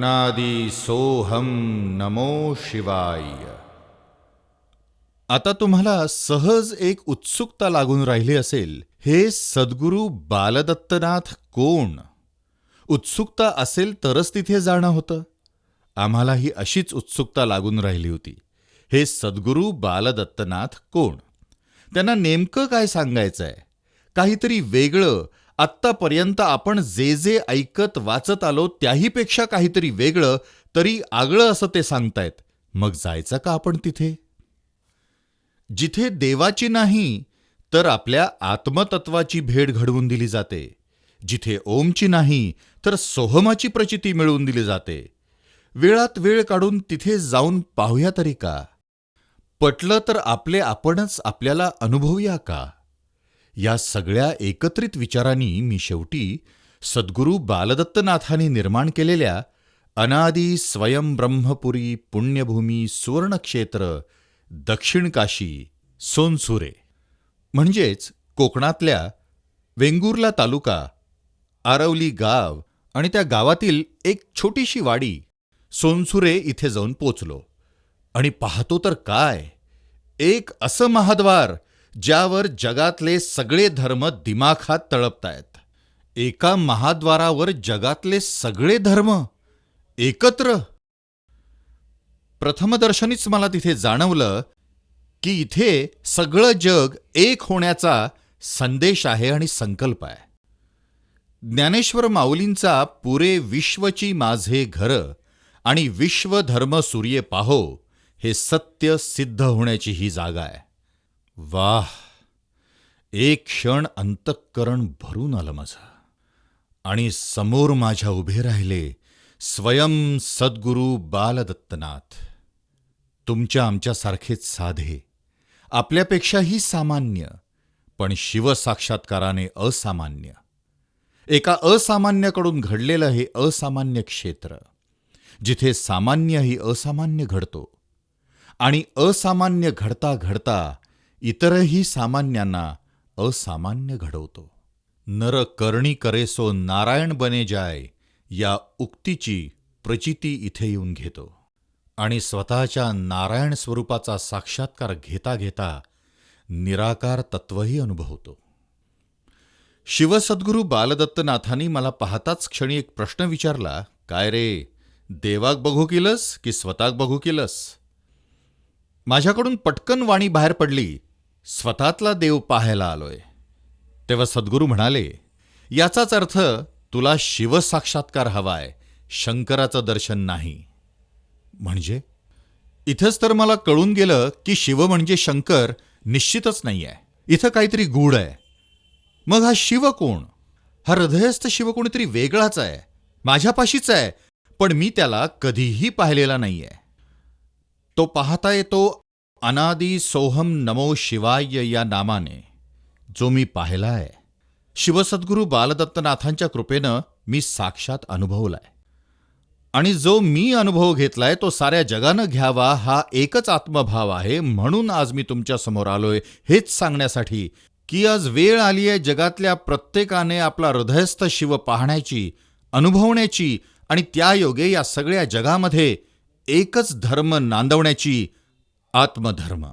अनादि सोहम नमो शिवाय. आता तुम्हाला सहज एक उत्सुकता लागून राहिली असेल, हे सद्गुरू बालदत्तनाथ कोण? उत्सुकता असेल तरच तिथे जाणं होतं. आम्हालाही अशीच उत्सुकता लागून राहिली होती. हे सद्गुरू बालदत्तनाथ कोण? त्यांना नेमकं काय सांगायचंय? काहीतरी वेगळं, आत्तापर्यंत आपण जे जे ऐकत वाचत आलो त्याहीपेक्षा काहीतरी वेगळं, तरी आगळं असं ते सांगतायत. मग जायचं का आपण तिथे? जिथे देवाची नाही तर आपल्या आत्मतत्वाची भेट घडवून दिली जाते, जिथे ओमची नाही तर सोहमाची प्रचिती मिळवून दिली जाते. वेळात वेळ काढून तिथे जाऊन पाहूया तरी का? पटलं तर आपले आपणच आपल्याला अनुभवूया का? या सगळ्या एकत्रित विचारांनी मी शेवटी सद्गुरू बालदत्तनाथांनी निर्माण केलेल्या अनादि स्वयं ब्रह्मपुरी पुण्यभूमी सुवर्णक्षेत्र दक्षिण काशी सोनसुरे म्हणजेच कोकणातल्या वेंगुर्ला तालुका, आरवली गाव आणि त्या गावातील एक छोटीशी वाडी सोनसुरे इथे जाऊन पोचलो. आणि पाहतो तर काय, एक असं महाद्वार ज्यावर जगातले सगळे धर्म दिमाखात तळपतायत. एका महाद्वारावर जगातले सगळे धर्म एकत्र. प्रथमदर्शनीच मला तिथे जाणवलं की इथे सगळं जग एक होण्याचा संदेश आहे आणि संकल्प आहे. ज्ञानेश्वर माऊलींचा पुरे विश्वची माझे घर आणि विश्वधर्म सूर्य पाहो हे सत्य सिद्ध होण्याची ही जागा आहे. वाह, एक क्षण अंतःकरण भरून आलं माझं. आणि समोर माझ्या उभे राहिले स्वयं सद्गुरू बालदत्तनाथ. तुमच्या आमच्यासारखेच साधे, आपल्यापेक्षाही सामान्य, पण शिवसाक्षात्काराने असामान्य. एका असामान्याकडून घडलेलं हे असामान्य क्षेत्र, जिथे सामान्यही असामान्य घडतो आणि असामान्य घडता घडता इतरही सामान्यांना असामान्य घडवतो. नर करणी करेसो नारायण बने जाय या उक्तीची प्रचिती इथे येऊन घेतो आणि स्वतःच्या नारायण स्वरूपाचा साक्षात्कार घेता घेता निराकार तत्वही अनुभवतो. शिवसद्गुरू बालदत्तनाथांनी मला पाहताच क्षणी एक प्रश्न विचारला, काय रे, देवाक बघू केलंस की स्वतःक बघू केलंस? माझ्याकडून पटकन वाणी बाहेर पडली, स्वतःतला देव पाहायला आलोय. तेव्हा सद्गुरू म्हणाले, याचाच अर्थ तुला शिवसाक्षात्कार हवाय, शंकराचं दर्शन नाही. म्हणजे इथंच तर मला कळून गेलं की शिव म्हणजे शंकर निश्चितच नाही आहे. इथं काहीतरी गूढ आहे. मग हा शिव कोण? हा हृदयस्थ शिव कोणीतरी वेगळाच आहे, माझ्यापाशीच आहे, पण मी त्याला कधीही पाहिलेला नाहीये. तो पाहता येतो अनादि सोहम नमो शिवाय या नामाने, जो मी पाहिला आहे. शिवसद्गुरू बालदत्तनाथांच्या कृपेनं मी साक्षात अनुभवलाय. आणि जो मी अनुभव घेतलाय तो साऱ्या जगानं घ्यावा हा एकच आत्मभाव आहे. म्हणून आज मी तुमच्या समोर आलोय, हेच सांगण्यासाठी की आज वेळ आली आहे जगातल्या प्रत्येकाने आपला हृदयस्थ शिव पाहण्याची, अनुभवण्याची आणि त्यायोगे या सगळ्या जगामध्ये एकच धर्म नांदवण्याची, आत्मधर्म.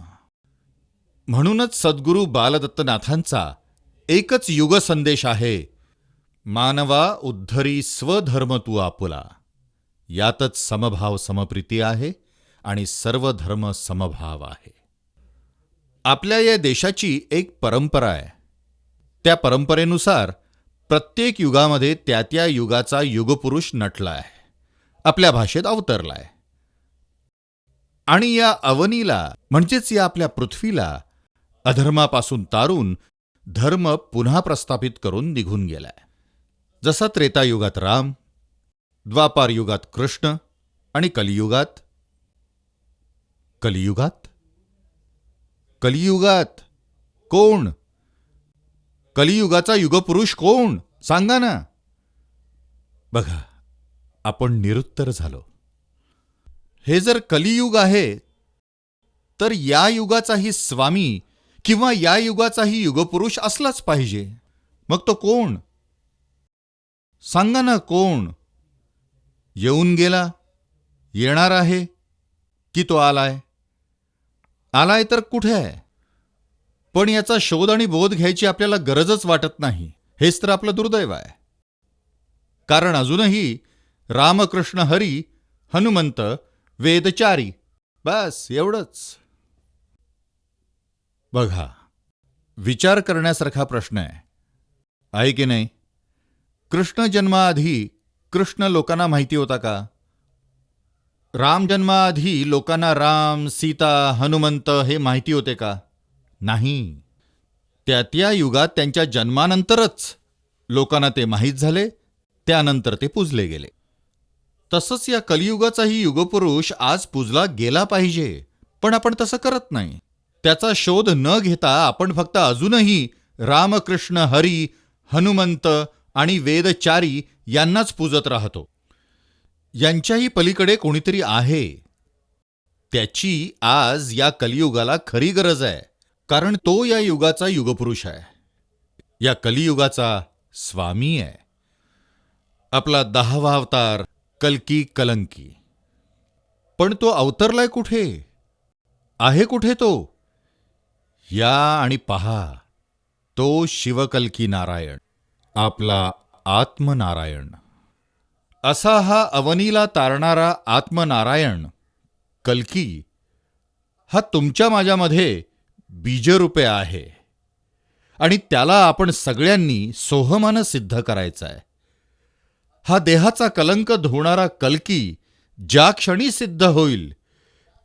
म्हणूनच सद्गुरू बालदत्तनाथांचा एकच युग संदेश आहे, मानवा उद्धरी स्वधर्म तू आपुला. यातच समभाव समप्रीती आहे आणि सर्व धर्म समभाव आहे. आपल्या या देशाची एक परंपरा आहे. त्या परंपरेनुसार प्रत्येक युगामध्ये त्या त्या युगाचा युगपुरुष नटलाय, आपल्या भाषेत अवतरलाय. आणि या अवनीला म्हणजेच या आपल्या पृथ्वीला अधर्मापासून तारून धर्म पुन्हा प्रस्थापित करून निघून गेलाय. जसा त्रेतायुगात राम, द्वापार युगात कृष्ण आणि कलियुगात कलियुगात कोण? कलियुगाचा युगपुरुष कोण? सांगा ना. बघा, आपण निरुत्तर झालो. हे जर कलियुग आहे तर या युगाचाही स्वामी किंवा या युगाचाही युगपुरुष असलाच पाहिजे. मग तो कोण? सांगा ना कोण? येऊन गेला, येणार आहे, की तो आलाय? आलाय तर कुठे आहे? पण याचा शोध आणि बोध घ्यायची आपल्याला गरजच वाटत नाही. हेच तर आपलं दुर्दैव आहे. कारण अजूनही रामकृष्ण हरी, हनुमंत, वेदचारी, बस एवढंच. बघा, विचार करण्यासारखा प्रश्न आहे की नाही? कृष्ण जन्माआधी कृष्ण लोकांना माहिती होता का? राम जन्माआधी लोकांना राम, सीता, हनुमंत हे माहिती होते का? नाही. त्या युगात त्यांच्या जन्मानंतरच लोकांना ते माहीत झाले, त्यानंतर ते पूजले गेले. तसंच या कलियुगाचाही युगपुरुष आज पूजला गेला पाहिजे, पण आपण तसं करत नाही. त्याचा शोध न घेता आपण फक्त अजूनही रामकृष्ण हरी, हनुमंत आणि वेदचारी यांनाच पूजत राहतो. यांच्याही पलीकडे कोणीतरी आहे, त्याची आज या कलियुगाला खरी गरज आहे. कारण तो या युगाचा युगपुरुष आहे, या कलियुगाचा स्वामी आहे. आपला 10वा अवतार कल्की कलंकी. पण तो अवतरलाय कुठे? आहे कुठे तो? या आणि पहा, तो शिवकल्की नारायण, आपला आत्मनारायण. असा हा अवनीला तारणारा आत्मनारायण कल्की हा तुमच्या माझ्यामध्ये बीजरूपे आहे आणि त्याला आपण सगळ्यांनी सोहमानं सिद्ध करायचं आहे. हा देहाचा कलंक धुणारा कल्की ज्या क्षणी सिद्ध होईल,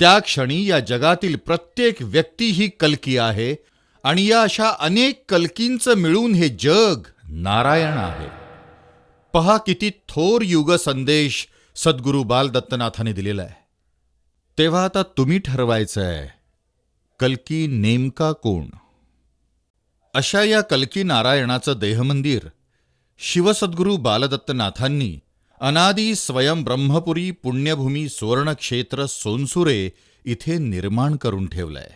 त्या क्षणी या जगातील प्रत्येक व्यक्ती ही कल्की आहे आणि या अशा अनेक कल्कींचं मिळून हे जग नारायण आहे. पहा किती थोर युग संदेश सद्गुरू बालदत्तनाथांनी दिलेला आहे. तेव्हा आता तुम्ही ठरवायचं आहे, कल्की नेमका कोण? अशा या कल्की नारायणाचं देहमंदिर शिवसद्गुरू बालदत्तनाथांनी अनादी स्वयं ब्रह्मपुरी पुण्यभूमी सुवर्णक्षेत्र सोनसुरे इथे निर्माण करून ठेवलंय.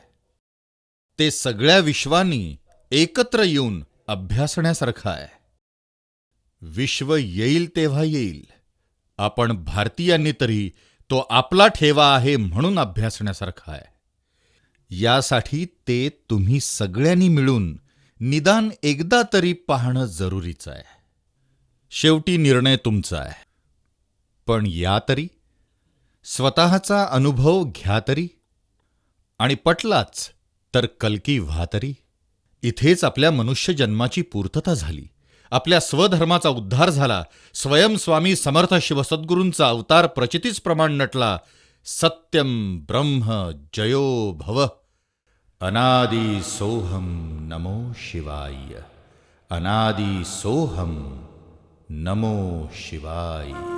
ते सगळ्या विश्वांनी एकत्र येऊन अभ्यासण्यासारखं आहे. विश्व येईल तेव्हा येईल, आपण भारतीयांनी तरी तो आपला ठेवा आहे म्हणून अभ्यासण्यासारखा आहे. यासाठी ते तुम्ही सगळ्यांनी मिळून निदान एकदा तरी पाहणं जरुरीचं आहे. शेवटी निर्णय तुमचा आहे, पण या तरी, स्वतःचा अनुभव घ्या तरी, आणि पटलाच तर कल्की व्हा तरी. इथेच आपल्या मनुष्य जन्माची पूर्तता झाली, आपल्या स्वधर्माचा उद्धार झाला, स्वयंस्वामी समर्थ शिवसद्गुरूंचा अवतार प्रचितीच प्रमाण नटला. सत्यम ब्रह्म जयो भव. अनादि सोहम नमो शिवाय. अनादि सोहम नमो शिवाय.